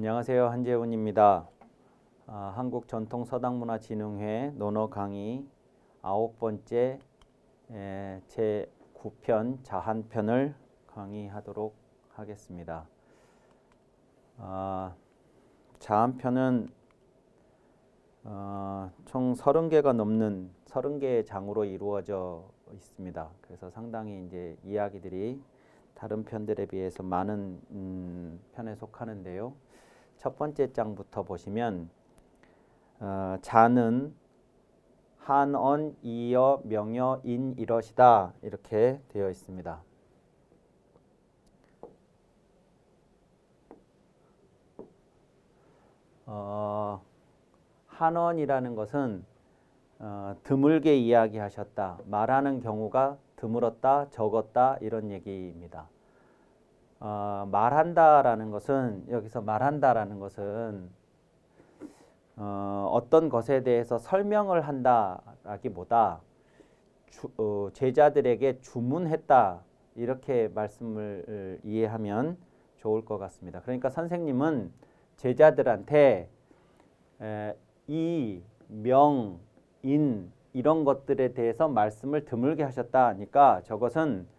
안녕하세요. 한재훈입니다. 한국전통서당문화진흥회 논어 강의 9번째 제9편 자한편을 강의하도록 하겠습니다. 자한편은 총 30개가 넘는 30개의 장으로 이루어져 있습니다. 그래서 상당히 이제 이야기들이 다른 편들에 비해서 많은 편에 속하는데요. 첫 번째 장부터 보시면 자는 한언, 이여, 명여, 인 이러시다 이렇게 되어 있습니다. 한언이라는 것은 드물게 이야기하셨다, 말하는 경우가 드물었다, 적었다 이런 얘기입니다. 말한다라는 것은 여기서 말한다라는 것은 어떤 것에 대해서 설명을 한다라기보다 제자들에게 주문했다 이렇게 말씀을 이해하면 좋을 것 같습니다. 그러니까 선생님은 제자들한테 이, 명, 인 이런 것들에 대해서 말씀을 드물게 하셨다 하니까 저것은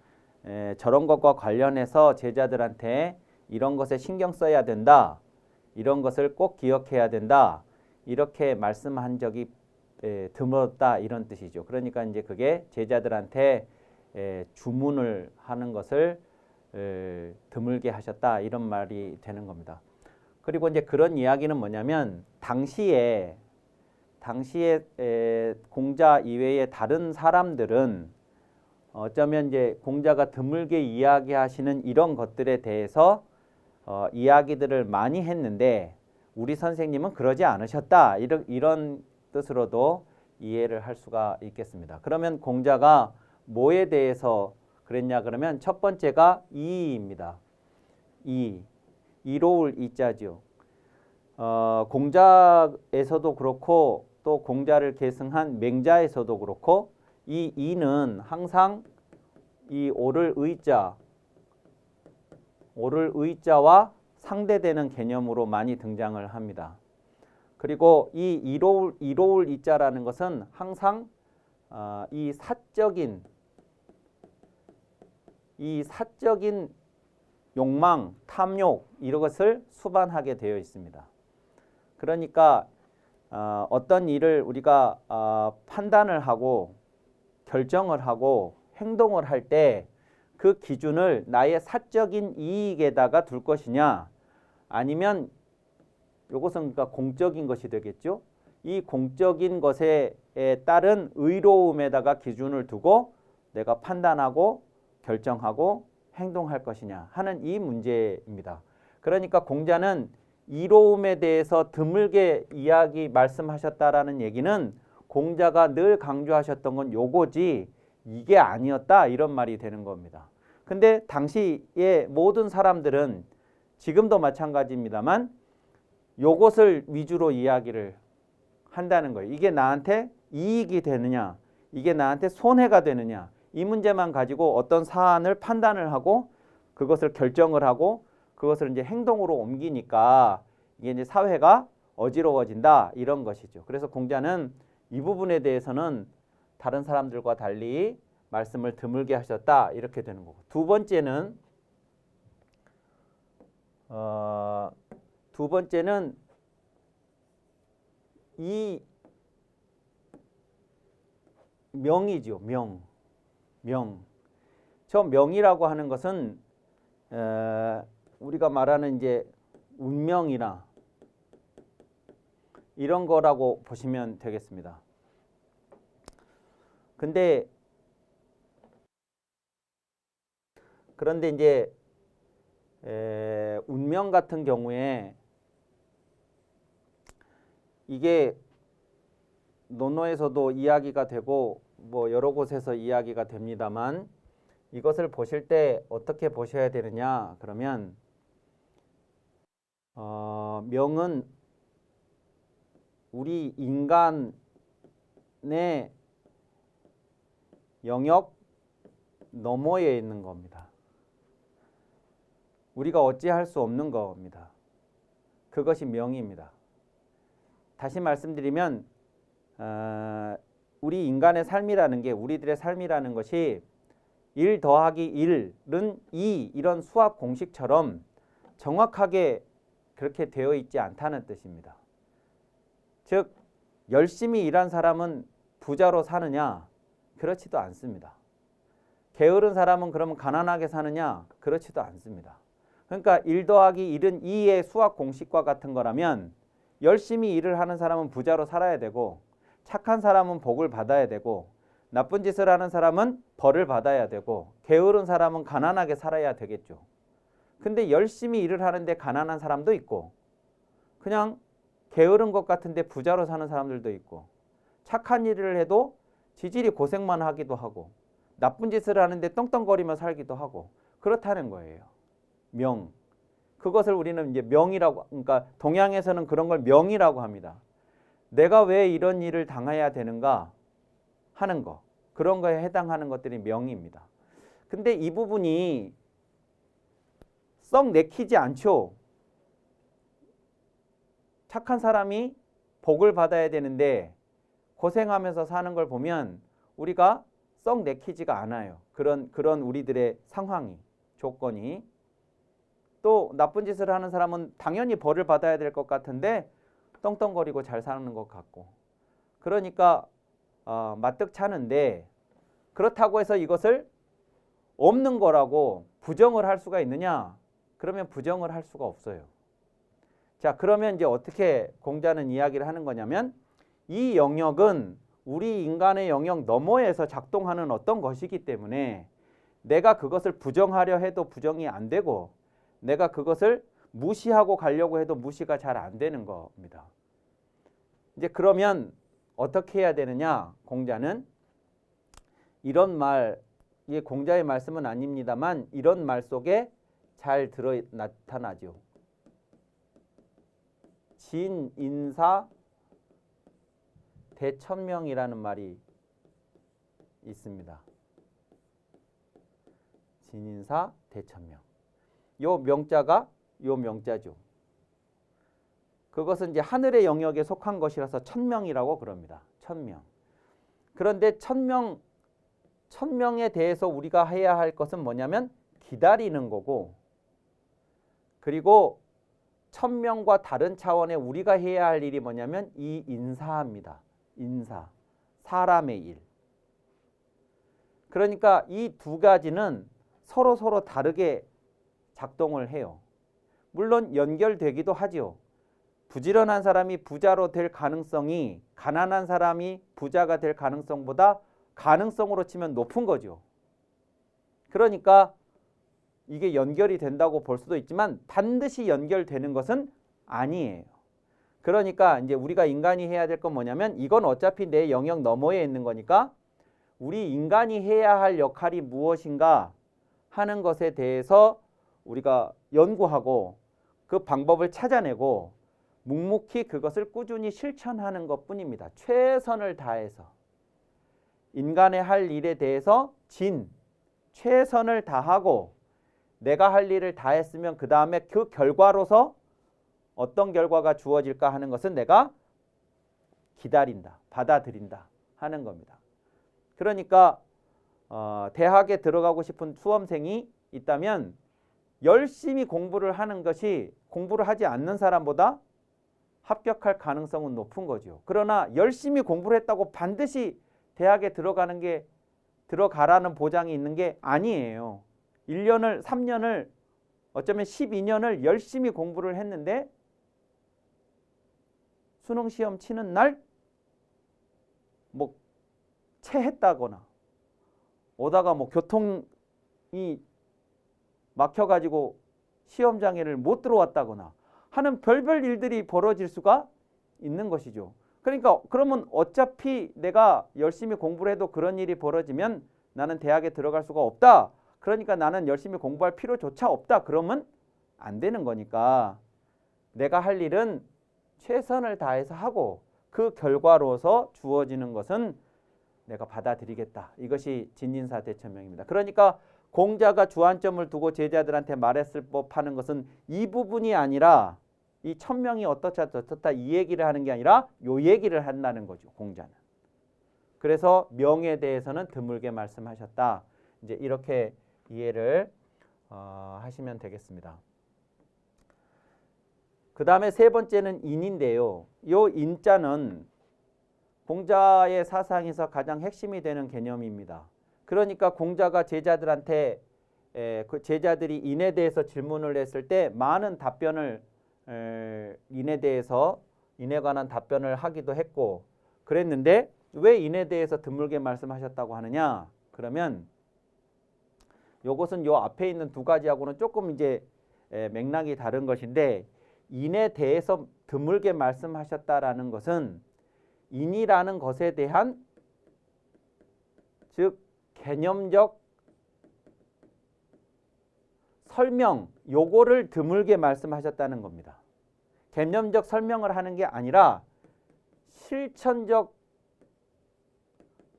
저런 것과 관련해서 제자들한테 이런 것에 신경 써야 된다, 이런 것을 꼭 기억해야 된다 이렇게 말씀한 적이 드물었다 이런 뜻이죠. 그러니까 이제 그게 제자들한테 주문을 하는 것을 드물게 하셨다 이런 말이 되는 겁니다. 그리고 이제 그런 이야기는 뭐냐면 당시에 공자 이외의 다른 사람들은 어쩌면 이제 공자가 드물게 이야기하시는 이런 것들에 대해서 이야기들을 많이 했는데 우리 선생님은 그러지 않으셨다 이런 뜻으로도 이해를 할 수가 있겠습니다. 그러면 공자가 뭐에 대해서 그랬냐 그러면 첫 번째가 이입니다. 이로울 이자죠. 공자에서도 그렇고 또 공자를 계승한 맹자에서도 그렇고 이 이는 항상 이 오를 의자와 상대되는 개념으로 많이 등장을 합니다. 그리고 이 이로울 이자라는 것은 항상 이 사적인 욕망, 탐욕 이런 것을 수반하게 되어 있습니다. 그러니까 어떤 일을 우리가 판단을 하고 결정을 하고 행동을 할 때 그 기준을 나의 사적인 이익에다가 둘 것이냐 아니면 이것은 그러니까 공적인 것이 되겠죠. 이 공적인 것에 따른 의로움에다가 기준을 두고 내가 판단하고 결정하고 행동할 것이냐 하는 이 문제입니다. 그러니까 공자는 이로움에 대해서 드물게 말씀하셨다라는 얘기는 공자가 늘 강조하셨던 건 요거지 이게 아니었다 이런 말이 되는 겁니다. 근데 당시의 모든 사람들은 지금도 마찬가지입니다만 요것을 위주로 이야기를 한다는 거예요. 이게 나한테 이익이 되느냐 이게 나한테 손해가 되느냐 이 문제만 가지고 어떤 사안을 판단을 하고 그것을 결정을 하고 그것을 이제 행동으로 옮기니까 이게 이제 사회가 어지러워진다 이런 것이죠. 그래서 공자는 이 부분에 대해서는 다른 사람들과 달리 말씀을 드물게 하셨다 이렇게 되는 거고, 두 번째는 이 명이죠. 명. 저 명이라고 하는 것은 우리가 말하는 이제 운명이나 이런 거라고 보시면 되겠습니다. 그런데 이제 운명 같은 경우에 이게 논어에서도 이야기가 되고 뭐 여러 곳에서 이야기가 됩니다만 이것을 보실 때 어떻게 보셔야 되느냐 그러면 명은 우리 인간의 영역 너머에 있는 겁니다. 우리가 어찌할 수 없는 겁니다. 그것이 명입니다. 다시 말씀드리면 우리 인간의 삶이라는 게, 우리들의 삶이라는 것이 1 더하기 1은 2 이런 수학 공식처럼 정확하게 그렇게 되어 있지 않다는 뜻입니다. 즉 열심히 일한 사람은 부자로 사느냐? 그렇지도 않습니다. 게으른 사람은 그러면 가난하게 사느냐? 그렇지도 않습니다. 그러니까 1 더하기 1은 2의 수학 공식과 같은 거라면 열심히 일을 하는 사람은 부자로 살아야 되고, 착한 사람은 복을 받아야 되고, 나쁜 짓을 하는 사람은 벌을 받아야 되고, 게으른 사람은 가난하게 살아야 되겠죠. 근데 열심히 일을 하는데 가난한 사람도 있고, 그냥 게으른 것 같은데 부자로 사는 사람들도 있고, 착한 일을 해도 지질이 고생만 하기도 하고, 나쁜 짓을 하는데 떵떵거리며 살기도 하고, 그렇다는 거예요. 명. 그것을 우리는 이제 명이라고, 그러니까 동양에서는 그런 걸 명이라고 합니다. 내가 왜 이런 일을 당해야 되는가 하는 거, 그런 거에 해당하는 것들이 명입니다. 근데 이 부분이 썩 내키지 않죠. 착한 사람이 복을 받아야 되는데 고생하면서 사는 걸 보면 우리가 썩 내키지가 않아요. 그런 우리들의 상황이, 조건이. 또 나쁜 짓을 하는 사람은 당연히 벌을 받아야 될 것 같은데 떵떵거리고 잘 사는 것 같고. 그러니까 마뜩차는데, 그렇다고 해서 이것을 없는 거라고 부정을 할 수가 있느냐? 그러면 부정을 할 수가 없어요. 자, 그러면 이제 어떻게 공자는 이야기를 하는 거냐면, 이 영역은 우리 인간의 영역 너머에서 작동하는 어떤 것이기 때문에 내가 그것을 부정하려 해도 부정이 안 되고, 내가 그것을 무시하고 가려고 해도 무시가 잘 안 되는 겁니다. 이제 그러면 어떻게 해야 되느냐? 공자는 이런 말, 이게 공자의 말씀은 아닙니다만 이런 말 속에 잘 나타나죠. 진인사 대천명이라는 말이 있습니다. 진인사 대천명. 요 명자가 요 명자죠. 그것은 이제 하늘의 영역에 속한 것이라서 천명이라고 그럽니다. 천명. 그런데 천명에 대해서 우리가 해야 할 것은 뭐냐면 기다리는 거고, 그리고 천명과 다른 차원의 우리가 해야 할 일이 뭐냐면 이 인사입니다. 인사. 사람의 일. 그러니까 이 두 가지는 서로 다르게 작동을 해요. 물론 연결되기도 하죠. 부지런한 사람이 부자로 될 가능성이 가난한 사람이 부자가 될 가능성보다 가능성으로 치면 높은 거죠. 그러니까 이게 연결이 된다고 볼 수도 있지만 반드시 연결되는 것은 아니에요. 그러니까 이제 우리가 인간이 해야 될 건 뭐냐면, 이건 어차피 내 영역 너머에 있는 거니까 우리 인간이 해야 할 역할이 무엇인가 하는 것에 대해서 우리가 연구하고 그 방법을 찾아내고 묵묵히 그것을 꾸준히 실천하는 것뿐입니다. 최선을 다해서 인간의 할 일에 대해서 최선을 다하고, 내가 할 일을 다했으면 그 다음에 그 결과로서 어떤 결과가 주어질까 하는 것은 내가 기다린다, 받아들인다 하는 겁니다. 그러니까 대학에 들어가고 싶은 수험생이 있다면 열심히 공부를 하는 것이 공부를 하지 않는 사람보다 합격할 가능성은 높은 거죠. 그러나 열심히 공부를 했다고 반드시 대학에 들어가라는 보장이 있는 게 아니에요. 1년을 3년을 어쩌면 12년을 열심히 공부를 했는데 수능 시험 치는 날 뭐 체했다거나 오다가 뭐 교통이 막혀가지고 시험장애를 못 들어왔다거나 하는 별별 일들이 벌어질 수가 있는 것이죠. 그러니까 그러면 어차피 내가 열심히 공부를 해도 그런 일이 벌어지면 나는 대학에 들어갈 수가 없다. 그러니까 나는 열심히 공부할 필요조차 없다. 그러면 안 되는 거니까 내가 할 일은 최선을 다해서 하고 그 결과로서 주어지는 것은 내가 받아들이겠다. 이것이 진인사 대천명입니다. 그러니까 공자가 주안점을 두고 제자들한테 말했을 법하는 것은 이 부분이 아니라 이 1000명이 어떻다 이 얘기를 하는 게 아니라 요 얘기를 한다는 거죠. 공자는. 그래서 명에 대해서는 드물게 말씀하셨다. 이제 이렇게 이해를 하시면 되겠습니다. 그 다음에 세 번째는 인인데요. 요 인자는 공자의 사상에서 가장 핵심이 되는 개념입니다. 그러니까 공자가 제자들한테 그 제자들이 인에 대해서 질문을 했을 때 많은 답변을 인에 관한 답변을 하기도 했고 그랬는데 왜 인에 대해서 드물게 말씀하셨다고 하느냐? 그러면 요것은 요 앞에 있는 두 가지하고는 조금 이제 맥락이 다른 것인데 인에 대해서 드물게 말씀하셨다라는 것은 인이라는 것에 대한 즉 개념적 설명 요거를 드물게 말씀하셨다는 겁니다. 개념적 설명을 하는 게 아니라 실천적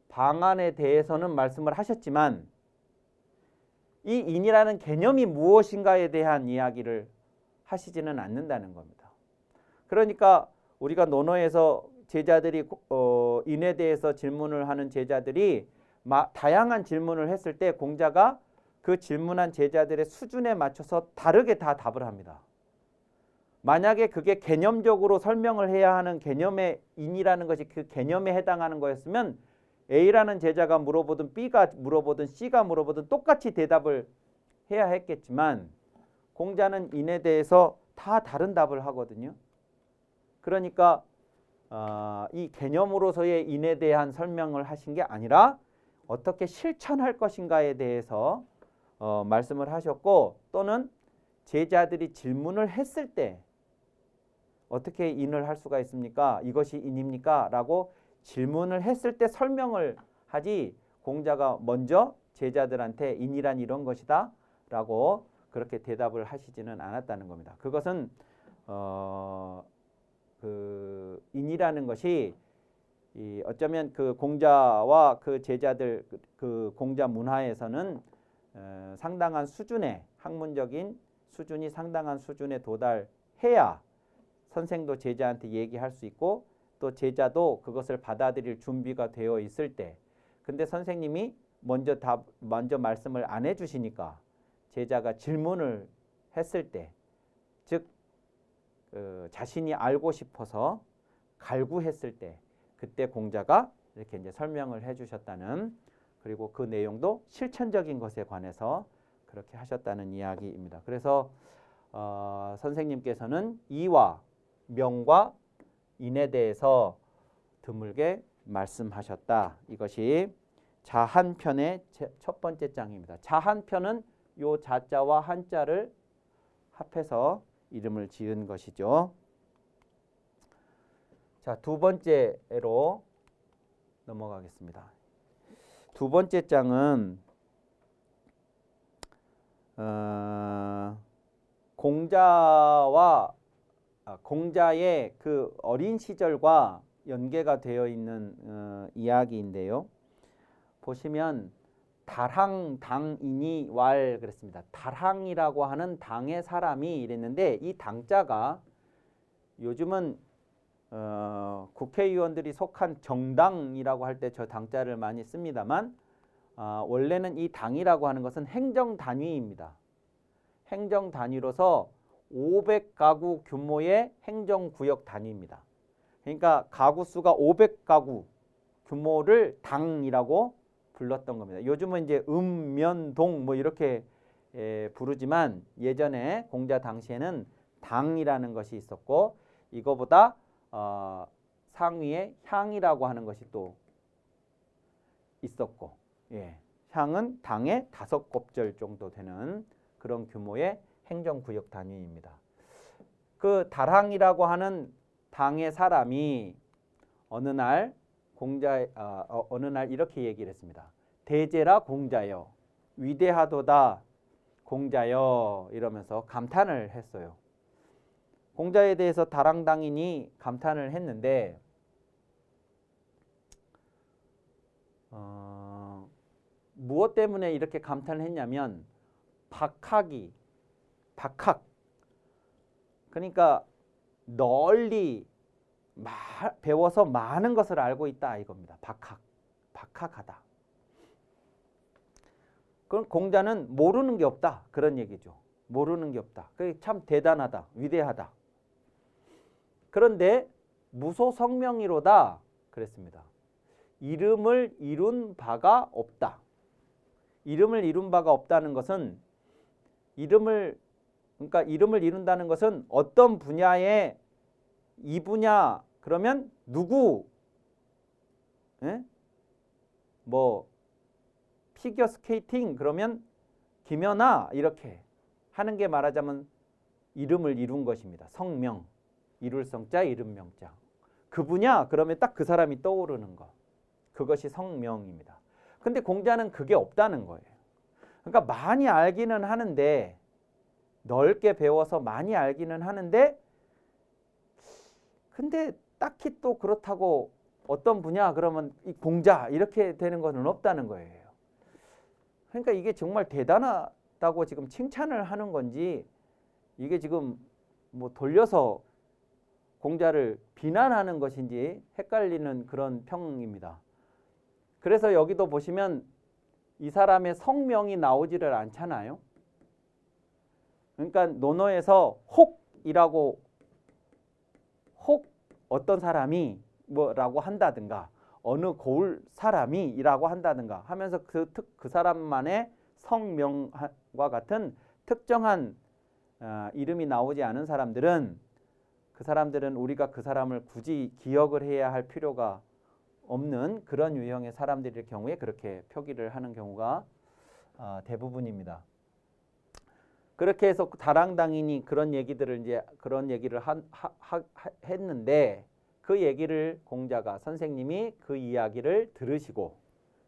방안에 대해서는 말씀을 하셨지만 이 인이라는 개념이 무엇인가에 대한 이야기를 하시지는 않는다는 겁니다. 그러니까 우리가 논어에서 제자들이 인에 대해서 질문을 하는 제자들이 다양한 질문을 했을 때 공자가 그 질문한 제자들의 수준에 맞춰서 다르게 다 답을 합니다. 만약에 그게 개념적으로 설명을 해야 하는 개념의 인이라는 것이 그 개념에 해당하는 거였으면 A라는 제자가 물어보든 B가 물어보든 C가 물어보든 똑같이 대답을 해야 했겠지만 공자는 인에 대해서 다 다른 답을 하거든요. 그러니까 이 개념으로서의 인에 대한 설명을 하신 게 아니라 어떻게 실천할 것인가에 대해서 말씀을 하셨고 또는 제자들이 질문을 했을 때 어떻게 인을 할 수가 있습니까? 이것이 인입니까? 라고 질문을 했을 때 설명을 하지 공자가 먼저 제자들한테 인이란 이런 것이다 라고 그렇게 대답을 하시지는 않았다는 겁니다. 그것은 그 인이라는 것이 어쩌면 그 공자와 그 제자들 그 공자 문화에서는 상당한 수준의 학문적인 수준이 상당한 수준에 도달해야 선생도 제자한테 얘기할 수 있고 또 제자도 그것을 받아들일 준비가 되어 있을 때 근데 선생님이 먼저 말씀을 안 해주시니까 제자가 질문을 했을 때 즉 자신이 알고 싶어서 갈구했을 때 그때 공자가 이렇게 이제 설명을 해주셨다는 그리고 그 내용도 실천적인 것에 관해서 그렇게 하셨다는 이야기입니다. 그래서 선생님께서는 이와 명과 인에 대해서 드물게 말씀하셨다. 이것이 자한편의 첫 번째 장입니다. 자한편은 요 자자와 한자를 합해서 이름을 지은 것이죠. 자, 두 번째로 넘어가겠습니다. 두 번째 장은 공자의 그 어린 시절과 연계가 되어 있는 이야기인데요. 보시면 달항 당인이 왈 그랬습니다. 달항이라고 하는 당의 사람이 이랬는데 이 당자가 요즘은 국회의원들이 속한 정당이라고 할 때 저 당자를 많이 씁니다만 원래는 이 당이라고 하는 것은 행정단위입니다. 행정단위로서 500가구 규모의 행정구역 단위입니다. 그러니까 가구 수가 500가구 규모를 당이라고 불렀던 겁니다. 요즘은 이제 면,동 뭐 이렇게 부르지만 예전에 공자 당시에는 당이라는 것이 있었고 이거보다 상위에 향이라고 하는 것이 또 있었고 향은 당의 5곱절 정도 되는 그런 규모의 행정구역 단위입니다. 그 달항이라고 하는 당의 사람이 어느 날 이렇게 얘기를 했습니다. 대제라 공자여 위대하도다 공자여 이러면서 감탄을 했어요. 공자에 대해서 달항당인이 감탄을 했는데 무엇 때문에 이렇게 감탄을 했냐면 박학 그러니까 널리 배워서 많은 것을 알고 있다 이겁니다. 박학하다. 그럼 공자는 모르는 게 없다 그런 얘기죠. 모르는 게 없다. 그게 참 대단하다, 위대하다. 그런데 무소성명이로다 그랬습니다. 이름을 이룬 바가 없다. 이름을 이룬 바가 없다는 것은 그러니까 이름을 이룬다는 것은 어떤 분야에 이 분야 그러면 누구 뭐 피겨 스케이팅 그러면 김연아 이렇게 하는 게 말하자면 이름을 이룬 것입니다. 성명, 이룰 성자, 이름 명자. 그 분야 그러면 딱 그 사람이 떠오르는 거. 그것이 성명입니다. 근데 공자는 그게 없다는 거예요. 그러니까 많이 알기는 하는데 넓게 배워서 많이 알기는 하는데 근데 딱히 또 그렇다고 어떤 분야 그러면 이 공자 이렇게 되는 것은 없다는 거예요. 그러니까 이게 정말 대단하다고 지금 칭찬을 하는 건지 이게 지금 뭐 돌려서 공자를 비난하는 것인지 헷갈리는 그런 평입니다. 그래서 여기도 보시면 이 사람의 성명이 나오지를 않잖아요. 그러니까 논어에서 혹이라고 혹 어떤 사람이 뭐라고 한다든가 어느 고을 사람이라고 한다든가 하면서 그 사람만의 성명과 같은 특정한 이름이 나오지 않은 사람들은 그 사람들은 우리가 그 사람을 굳이 기억을 해야 할 필요가 없는 그런 유형의 사람들일 경우에 그렇게 표기를 하는 경우가 대부분입니다. 그렇게 해서 다랑당인이 그런 얘기들을 했는데 그 얘기를 공자가 선생님이 그 이야기를 들으시고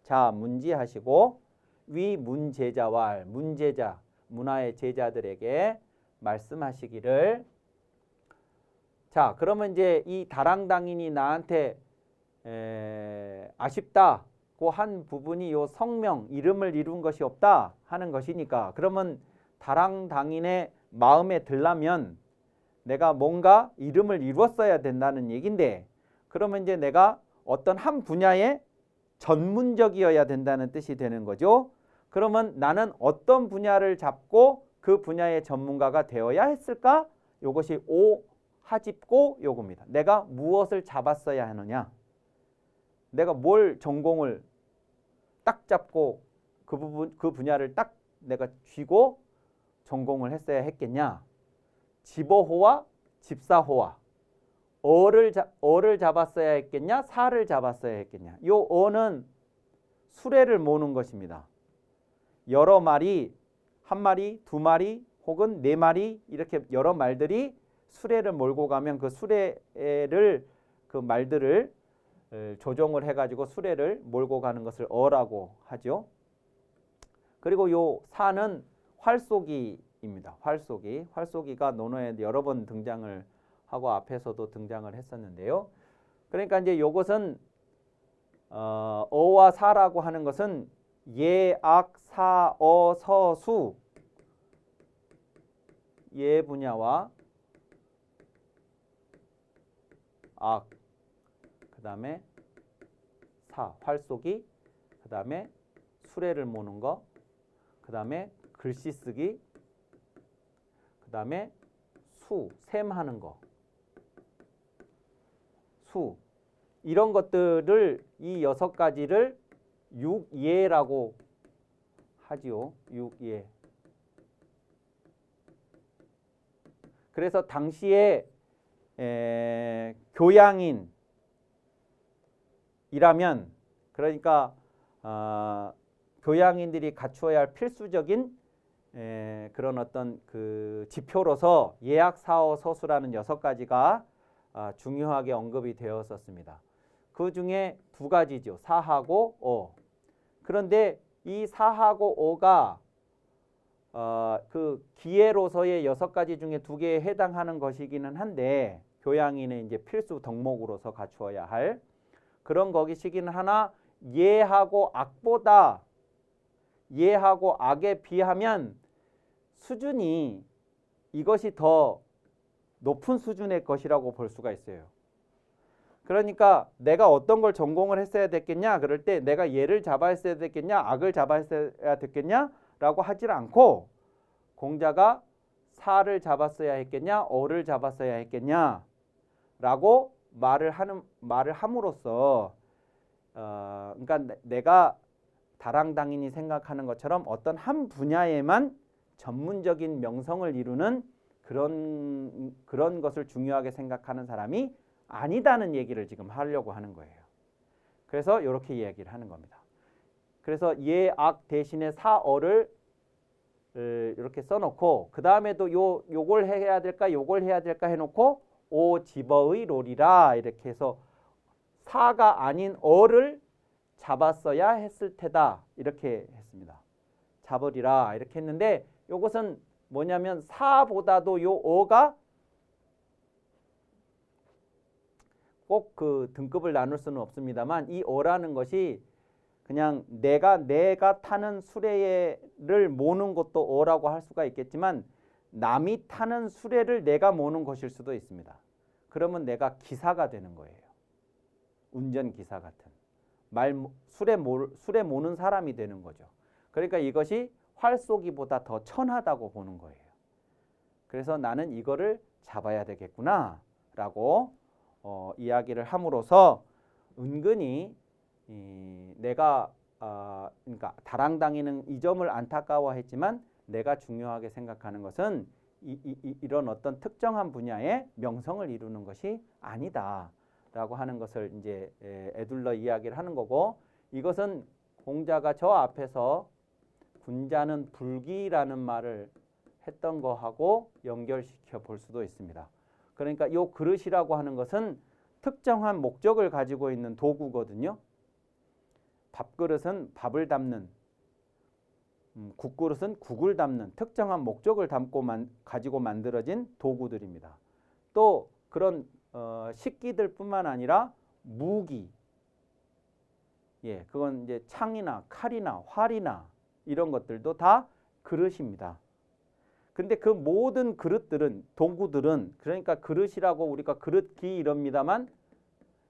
자 문지하시고 위 문제자와 문제자 문화의 제자들에게 말씀하시기를 자 그러면 이제 이 다랑당인이 나한테 아쉽다고 한 부분이 요 성명 이름을 이룬 것이 없다 하는 것이니까 그러면 다랑당인의 마음에 들려면 내가 뭔가 이름을 이루었어야 된다는 얘긴데 그러면 이제 내가 어떤 한 분야에 전문적이어야 된다는 뜻이 되는 거죠. 그러면 나는 어떤 분야를 잡고 그 분야의 전문가가 되어야 했을까? 이것이 하집고 요겁니다. 내가 무엇을 잡았어야 하느냐? 내가 뭘 전공을 딱 잡고 그 분야를 딱 내가 쥐고 전공을 했어야 했겠냐? 집어호와 집사호와 어를 잡았어야 했겠냐? 사를 잡았어야 했겠냐? 요 어는 수레를 모는 것입니다. 여러 마리, 한 마리, 두 마리 혹은 네 마리 이렇게 여러 말들이 수레를 몰고 가면 그 수레를 그 말들을 조종을 해가지고 수레를 몰고 가는 것을 어라고 하죠. 그리고 요 사는 활쏘기입니다. 활쏘기가 논어에 여러 번 등장을 하고 앞에서도 등장을 했었는데요. 그러니까 이제 요것은 어와 사라고 하는 것은 예, 악, 사, 어, 서, 수 예 분야와 악, 그 다음에 사, 활쏘기, 그 다음에 수레를 모는 거, 그 다음에 글씨 쓰기, 그 다음에 셈하는 거, 이런 것들을 이 6가지를 육예라고 하지요. 육예. 그래서 당시에 교양인이라면 그러니까 교양인들이 갖추어야 할 필수적인 그런 어떤 그 지표로서 예약, 사어, 서수라는 6가지가 중요하게 언급이 되었었습니다. 그 중에 2가지죠. 사하고 어. 그런데 이 사하고 어가 그 기예로서의 6가지 중에 2개에 해당하는 것이기는 한데 교양인의 이제 필수 덕목으로서 갖추어야 할 그런 것이기는 하나 예하고 악보다 예하고 악에 비하면 수준이 이것이 더 높은 수준의 것이라고 볼 수가 있어요. 그러니까 내가 어떤 걸 전공을 했어야 됐겠냐 그럴 때 내가 얘를 잡아야 됐겠냐 악을 잡아야 됐겠냐 라고 하질 않고 공자가 사를 잡았어야 했겠냐 어를 잡았어야 했겠냐 라고 말을 함으로써 그러니까 내가 다랑당인이 생각하는 것처럼 어떤 한 분야에만 전문적인 명성을 이루는 그런 것을 중요하게 생각하는 사람이 아니다는 얘기를 지금 하려고 하는 거예요. 그래서 이렇게 이야기를 하는 겁니다. 그래서 예악 대신에 사어를 이렇게 써놓고 그 다음에도 요걸 해야 될까 요걸 해야 될까 해놓고 오집어의 롤이라 이렇게 해서 사가 아닌 어를 잡았어야 했을 테다 이렇게 했습니다. 잡으리라 이렇게 했는데 요것은 뭐냐면 사보다도 요 어가 꼭 그 등급을 나눌 수는 없습니다만 이 어라는 것이 그냥 내가 타는 수레를 모는 것도 어라고 할 수가 있겠지만 남이 타는 수레를 내가 모는 것일 수도 있습니다. 그러면 내가 기사가 되는 거예요. 운전기사 같은. 수레 모는 사람이 되는 거죠. 그러니까 이것이 활쏘기보다 더 천하다고 보는 거예요. 그래서 나는 이거를 잡아야 되겠구나 라고 이야기를 함으로써 은근히 내가 그러니까 다랑당이는 이 점을 안타까워했지만 내가 중요하게 생각하는 것은 이런 어떤 특정한 분야의 명성을 이루는 것이 아니다 라고 하는 것을 이제 에둘러 이야기를 하는 거고 이것은 공자가 저 앞에서 군자는 불기라는 말을 했던 거하고 연결시켜 볼 수도 있습니다. 그러니까 이 그릇이라고 하는 것은 특정한 목적을 가지고 있는 도구거든요. 밥그릇은 밥을 담는, 국그릇은 국을 담는 특정한 목적을 가지고 만들어진 도구들입니다. 또 그런 식기들 뿐만 아니라 무기, 그건 이제 창이나 칼이나 활이나 이런 것들도 다 그릇입니다. 근데 그 모든 그릇들은 도구들은 그러니까 그릇이라고 우리가 그릇기 이럽니다만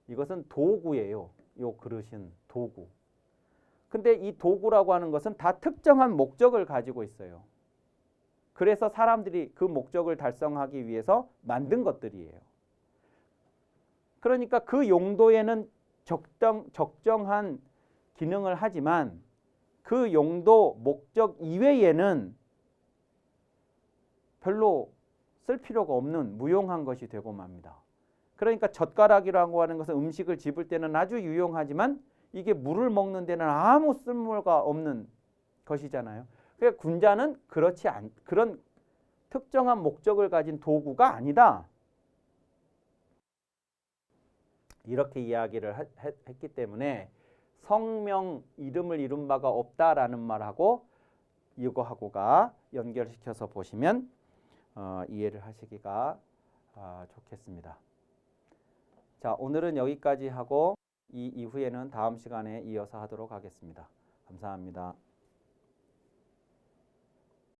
이것은 도구예요. 요 그릇은 도구. 근데 이 도구라고 하는 것은 다 특정한 목적을 가지고 있어요. 그래서 사람들이 그 목적을 달성하기 위해서 만든 것들이에요. 그러니까 그 용도에는 적정한 기능을 하지만 그 용도 목적 이외에는 별로 쓸 필요가 없는 무용한 것이 되고 맙니다. 그러니까 젓가락이라고 하는 것은 음식을 집을 때는 아주 유용하지만 이게 물을 먹는 데는 아무 쓸모가 없는 것이잖아요. 그러니까 군자는 그런 특정한 목적을 가진 도구가 아니다. 이렇게 이야기를 했기 때문에 성명 이름을 이룬 바가 없다라는 말하고 이거하고가 연결시켜서 보시면 이해를 하시기가 좋겠습니다. 자, 오늘은 여기까지 하고 이 이후에는 다음 시간에 이어서 하도록 하겠습니다. 감사합니다.